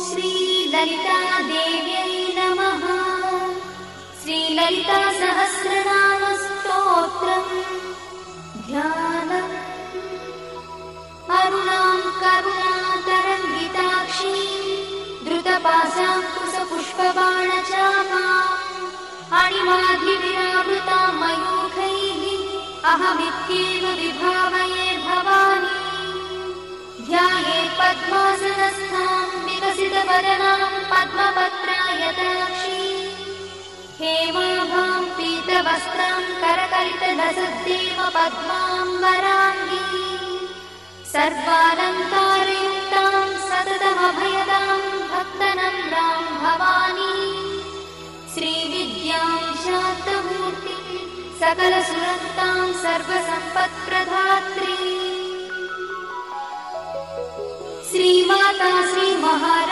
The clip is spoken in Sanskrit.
श्रीललितादेव्यै नमः। श्रीललितासहस्रनामस्तोत्रम् ध्यानम्। अरुणां करुणातरङ्गिताक्षीं द्रुतपाशाङ्कुशपुष्पबाणचापाम् अणिमाधिविरावृतां मयूखैः अहमित्येव विभावये भवानी। ध्यायेत् पद्मासनस्थां विकसितवदनां पद्मपत्रायताक्षीं हेमाभां पीतवस्त्रां करकलितलसद्देव पद्माम्बराङ्गी सर्वालङ्कारयुक्तां सततमभयदां भक्तनम्रां भवानी। श्रीविद्यां शान्तमूर्तिं सकलसुरन्तां सर्वसम्पत्प्रदात्री श्रीमाता श्रीमहाराज